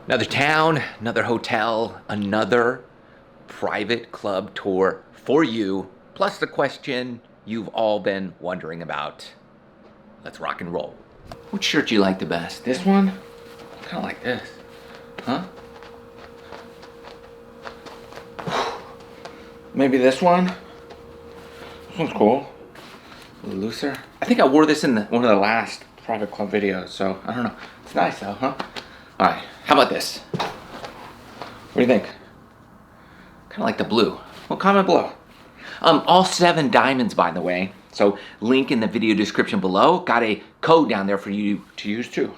Another town, another hotel, another private club tour for you, plus the question you've all been wondering about. Let's rock and roll. Which shirt do you like the best? This one? Kind of like this. Huh? Maybe this one? This one's cool. A little looser. I think I wore this in one of the last private club videos, so I don't know. It's nice though, huh? All right, how about this? What do you think? Kind of like the blue. Well, comment below. All 7 diamonds, by the way. So link in the video description below. Got a code down there for you to use too.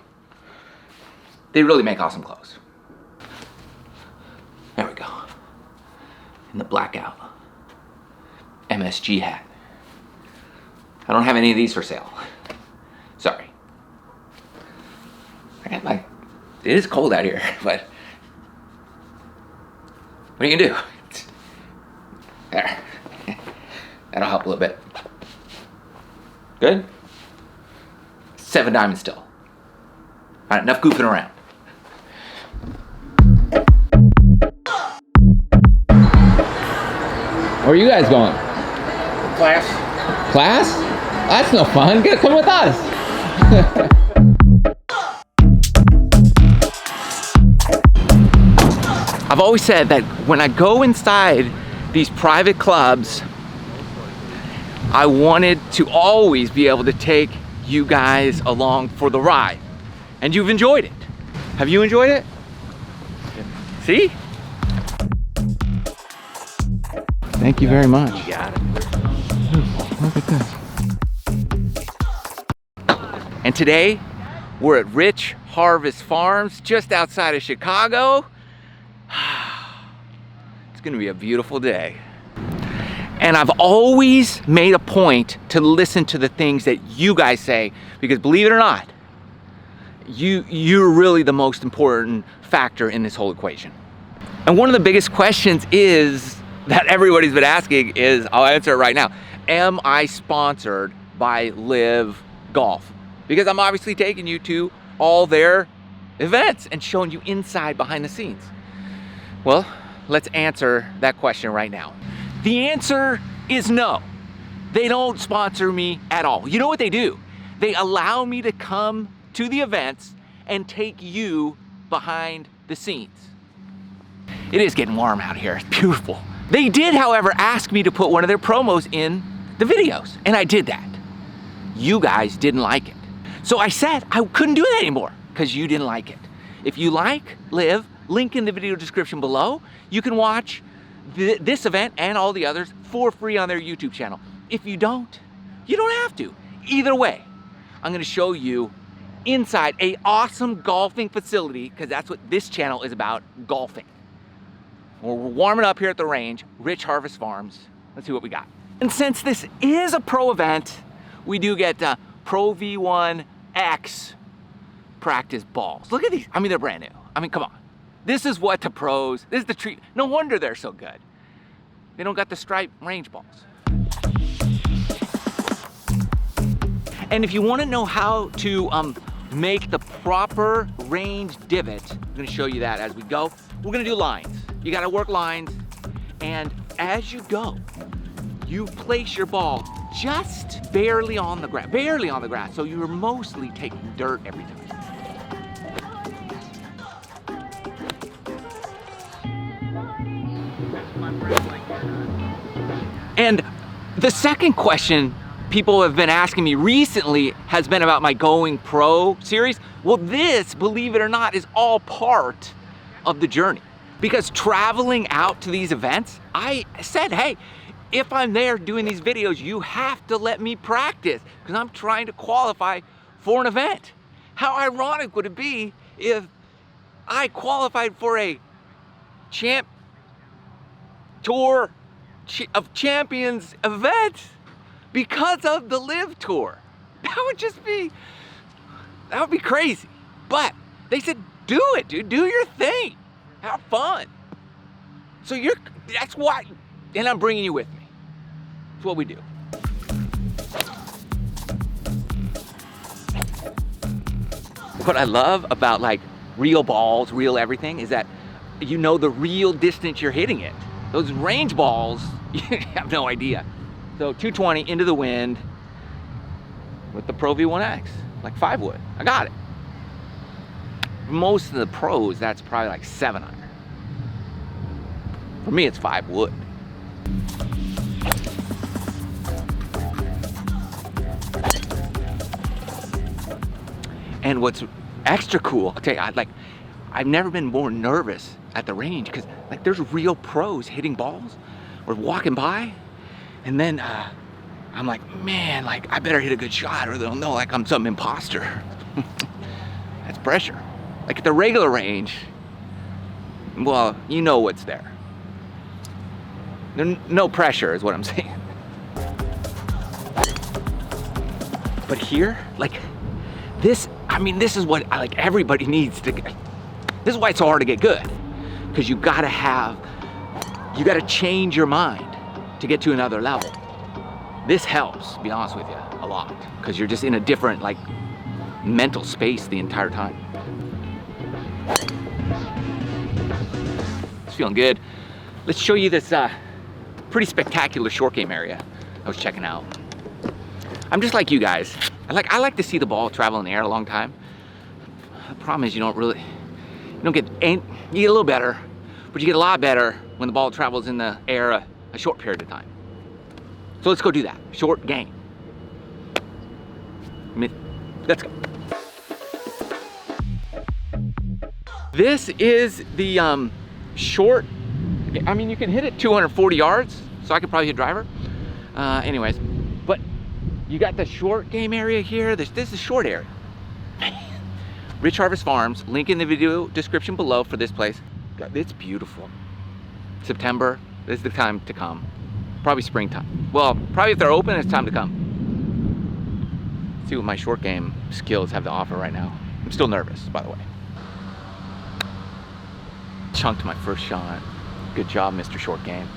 They really make awesome clothes. There we go. In the blackout. MSG hat. I don't have any of these for sale. Sorry. I got my... It is cold out here, but... What are you gonna do? There. That'll help a little bit. Good? 7 diamonds still. All right, enough goofing around. Where are you guys going? Class. Class? That's no fun. Come with us. I've always said that when I go inside these private clubs, I wanted to always be able to take you guys along for the ride. And you've enjoyed it. Have you enjoyed it? Yeah. See? Thank you very much. You got it. Look at this. And today, we're at Rich Harvest Farms, just outside of Chicago. It's gonna be a beautiful day. And I've always made a point to listen to the things that you guys say, because believe it or not, you're really the most important factor in this whole equation. And one of the biggest questions is, that everybody's been asking is, I'll answer it right now. Am I sponsored by Live Golf? Because I'm obviously taking you to all their events and showing you inside behind the scenes. Well, let's answer that question right now. The answer is no. They don't sponsor me at all. You know what they do? They allow me to come to the events and take you behind the scenes. It is getting warm out here. It's beautiful. They did, however, ask me to put one of their promos in the videos, and I did that. You guys didn't like it. So I said I couldn't do that anymore because you didn't like it. If you like Live, link in the video description below. You can watch this event and all the others for free on their YouTube channel. If you don't, you don't have to. Either way, I'm gonna show you inside a awesome golfing facility, because that's what this channel is about, golfing. We're warming up here at the range, Rich Harvest Farms. Let's see what we got. And since this is a pro event, we do get Pro V1X practice balls. Look at these. I mean, they're brand new. I mean, come on. This is what the pros, this is the treat. No wonder they're so good. They don't got the stripe range balls. And if you want to know how to make the proper range divot, I'm going to show you that as we go. We're going to do lines. You got to work lines, and as you go, you place your ball just barely on the grass, so you're mostly taking dirt every time. And the second question people have been asking me recently has been about my Going Pro series. Well, this, believe it or not, is all part of the journey. Because traveling out to these events, I said, hey, if I'm there doing these videos, you have to let me practice, because I'm trying to qualify for an event. How ironic would it be if I qualified for a Tour of Champions event because of the Live Tour? That would be crazy. But they said, do it, dude, do your thing. Have fun. So that's why, and I'm bringing you with me. That's what we do. What I love about like real balls, real everything, is that you know the real distance you're hitting it. Those range balls, you have no idea. So 220 into the wind with the Pro V1X, like 5 wood. I got it. Most of the pros, that's probably like 7 iron. For me, it's 5 wood. And what's extra cool, I'll tell you, I've never been more nervous at the range because like there's real pros hitting balls. We're walking by, and then I'm like, man, like I better hit a good shot or they'll know like I'm some imposter. That's pressure. Like at the regular range, well, you know what's there. There's no pressure is what I'm saying. But here, like this, I mean, this is what like everybody needs to get. This is why it's so hard to get good. Because you gotta change your mind to get to another level. This helps, to be honest with you, a lot. Because you're just in a different like mental space the entire time. It's feeling good. Let's show you this pretty spectacular short game area I was checking out. I'm just like you guys. I like to see the ball travel in the air a long time. The problem is you get a little better, but you get a lot better when the ball travels in the air a short period of time. So let's go do that. Short game. Let's go. This is the short, I mean, you can hit it 240 yards, so I could probably hit driver. Anyways, but you got the short game area here. This is the short area. Rich Harvest Farms, link in the video description below for this place. God, it's beautiful. September is the time to come. Probably springtime. Well, probably if they're open, it's time to come. Let's see what my short game skills have to offer right now. I'm still nervous, by the way. Chunked my first shot. Good job, Mr. Short Game.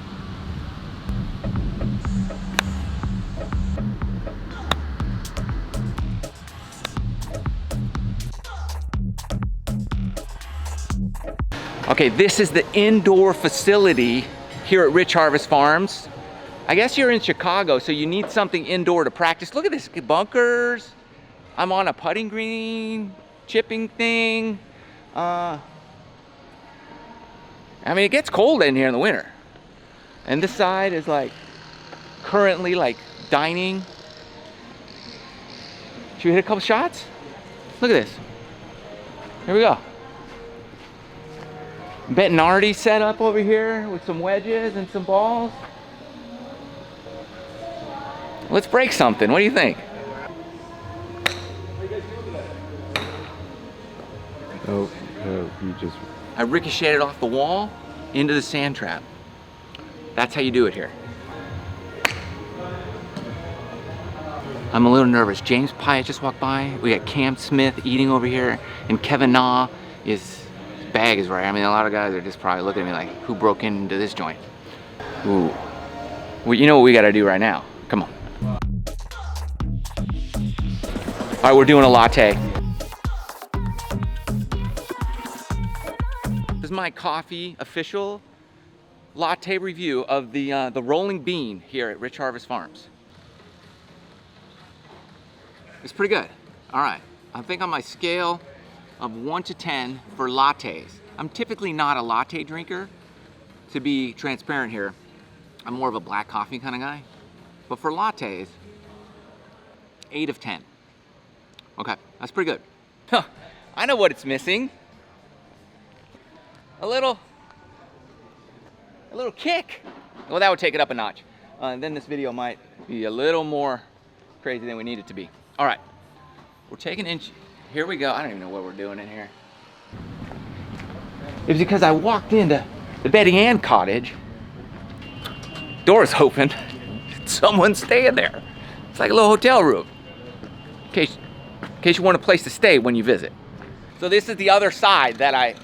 Okay, this is the indoor facility here at Rich Harvest Farms. I guess you're in Chicago, so you need something indoor to practice. Look at this, bunkers. I'm on a putting green, chipping thing. I mean, it gets cold in here in the winter. And this side is like currently like dining. Should we hit a couple shots? Look at this. Here we go. Bettinardi set up over here with some wedges and some balls. Let's break something. What do you think? Oh, you just... I ricocheted off the wall into the sand trap. That's how you do it here. I'm a little nervous. James Pyatt just walked by. We got Cam Smith eating over here, and Kevin Na his bag is right. I mean, a lot of guys are just probably looking at me like, who broke into this joint? Ooh. Well, you know what we gotta do right now. Come on. All right, we're doing a latte. This is my coffee official latte review of the rolling bean here at Rich Harvest Farms. It's pretty good. All right, I think on my scale of 1 to 10 for lattes. I'm typically not a latte drinker. To be transparent here, I'm more of a black coffee kind of guy. But for lattes, 8 of 10. Okay, that's pretty good. Huh, I know what it's missing. A little kick. Well, that would take it up a notch. And then this video might be a little more crazy than we need it to be. All right, we're taking inch. Here we go. I don't even know what we're doing in here. It was because I walked into the Betty Ann cottage. Door's open. Someone's staying there. It's like a little hotel room. In case you want a place to stay when you visit. So this is the other side that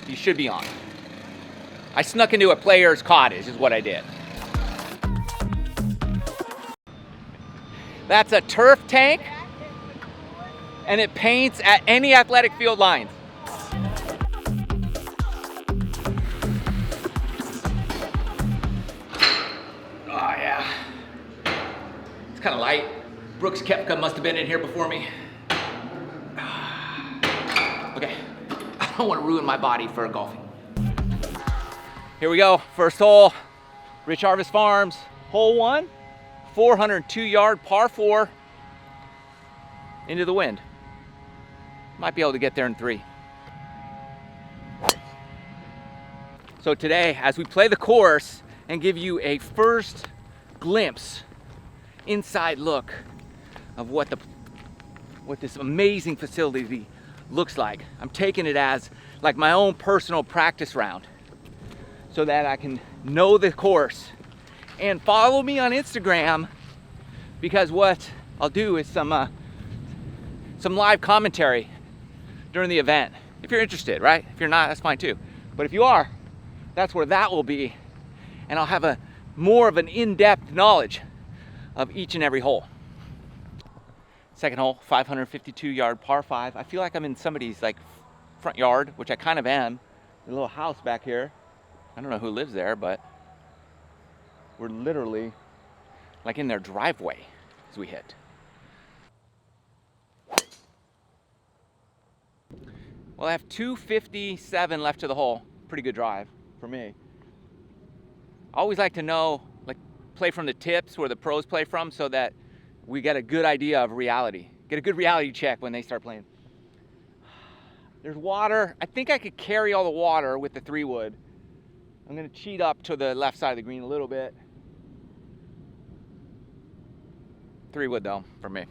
you should be on. I snuck into a player's cottage is what I did. That's a turf tank, and it paints at any athletic field lines. kind of light. Brooks Koepka must have been in here before me. Okay, I don't want to ruin my body for golfing. Here we go, first hole, Rich Harvest Farms, hole 1, 402-yard par 4 into the wind. Might be able to get there in 3. So today, as we play the course and give you a first glimpse, inside look of what this amazing facility looks like, I'm taking it as like my own personal practice round so that I can know the course. And follow me on Instagram, because what I'll do is some live commentary during the event. If you're interested, right? If you're not, that's fine too. But if you are, that's where that will be. And I'll have more of an in-depth knowledge of each and every hole. Second hole, 552-yard par 5. I feel like I'm in somebody's like front yard, which I kind of am. A little house back here. I don't know who lives there, but we're literally like in their driveway as we hit. Well, I have 257 left to the hole. Pretty good drive for me. I always like to know, like, play from the tips where the pros play from, so that we get a good idea of reality. Get a good reality check when they start playing. There's water. I think I could carry all the water with the 3-wood. I'm gonna cheat up to the left side of the green a little bit. 3-wood though, for me.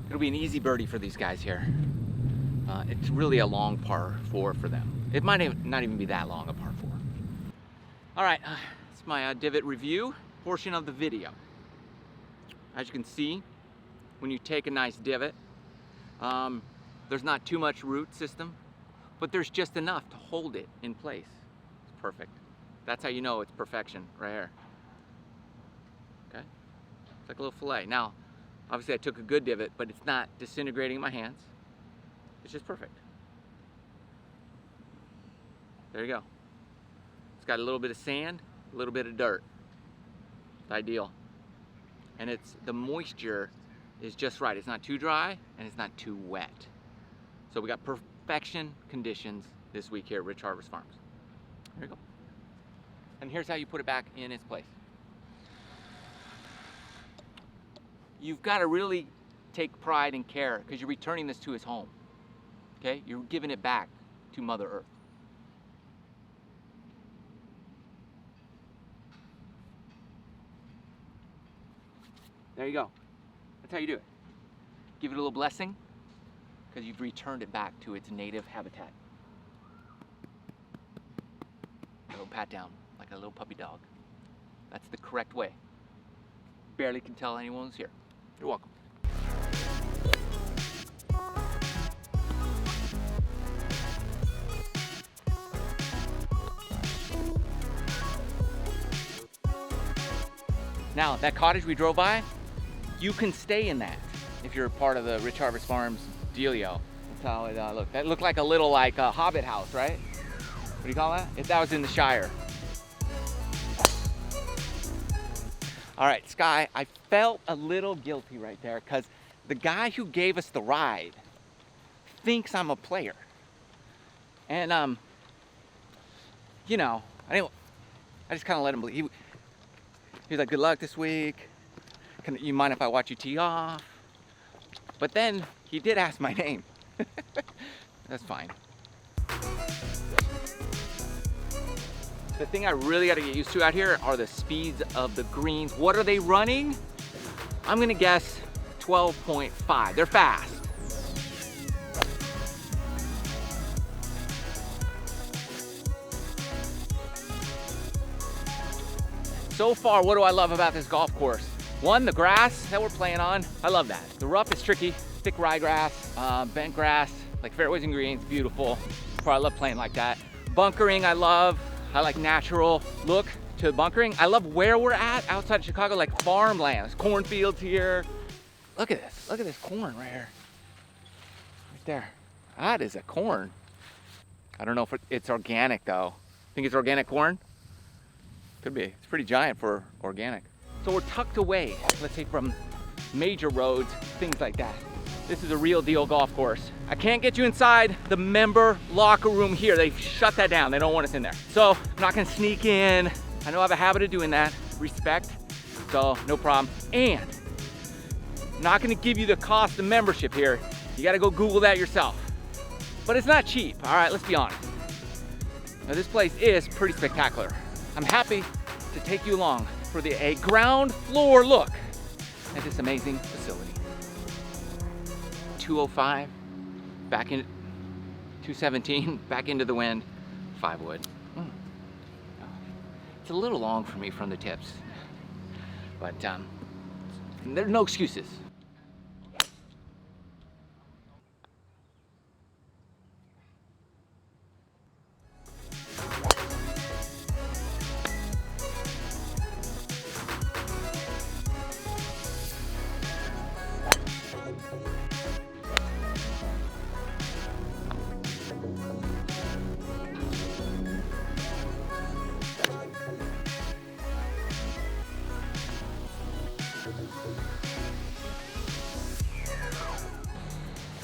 It'll be an easy birdie for these guys here. It's really a long par 4 for them. It might not even be that long a par 4. All right, it's my divot review portion of the video. As you can see, when you take a nice divot, there's not too much root system, but there's just enough to hold it in place. It's perfect. That's how you know it's perfection, right here. Okay, it's like a little fillet. Now, obviously I took a good divot, but it's not disintegrating in my hands. It's just perfect. There you go. It's got a little bit of sand, a little bit of dirt. It's ideal. And the moisture is just right. It's not too dry and it's not too wet. So we got perfection conditions this week here at Rich Harvest Farms. There you go. And here's how you put it back in its place. You've got to really take pride and care, because you're returning this to his home. Okay? You're giving it back to Mother Earth. There you go. That's how you do it. Give it a little blessing, because you've returned it back to its native habitat. A little pat down, like a little puppy dog. That's the correct way. Barely can tell anyone's here. You're welcome. Now, that cottage we drove by, you can stay in that if you're a part of the Rich Harvest Farms dealio. That's how it looked. That looked like a little hobbit house, right? What do you call that? That was in the Shire. All right, Sky, I felt a little guilty right there, because the guy who gave us the ride thinks I'm a player. And, you know, I just kind of let him believe. He's like, good luck this week. You mind if I watch you tee off? But then he did ask my name. That's fine. The thing I really got to get used to out here are the speeds of the greens. What are they running? I'm gonna guess 12.5. They're fast. So far, what do I love about this golf course? One, the grass that we're playing on, I love that. The rough is tricky, thick ryegrass, bent grass, like fairways and greens, beautiful. I love playing like that. Bunkering, I love. I like natural look to bunkering. I love where we're at outside of Chicago, like farmlands, cornfields here, Look at this. Look at this corn right here. Right there. That is a corn. I don't know if it's organic though. Think it's organic corn? Could be. It's pretty giant for organic. So we're tucked away, let's say from major roads, things like that. This is a real deal golf course. I can't get you inside the member locker room here. They've shut that down. They don't want us in there. So I'm not gonna sneak in. I know I have a habit of doing that. Respect, so no problem. And I'm not gonna give you the cost of membership here. You gotta go Google that yourself. But it's not cheap, all right, let's be honest. Now this place is pretty spectacular. I'm happy to take you along for a ground floor look at this amazing facility. 205, back in 217, back into the wind, 5 wood. It's a little long for me from the tips, but there's no excuses.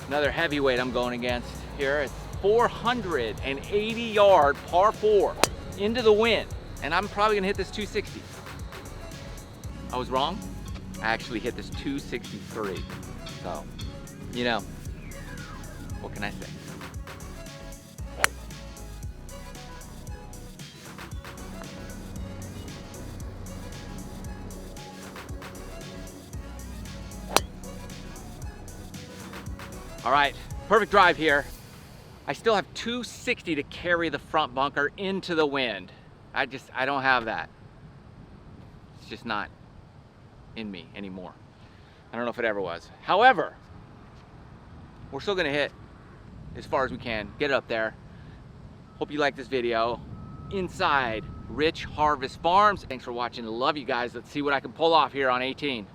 Another heavyweight I'm going against here. It's 480 yard par 4 into the wind. And I'm probably gonna hit this 260. I was wrong. I actually hit this 263. So, you know, what can I say? All right, perfect drive here. I still have 260 to carry the front bunker into the wind. I don't have that. It's just not in me anymore. I don't know if it ever was. However, we're still gonna hit as far as we can, get it up there. Hope you like this video. Inside Rich Harvest Farms. Thanks for watching, love you guys. Let's see what I can pull off here on 18.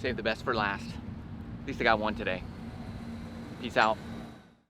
Save the best for last. At least I got one today. Peace out.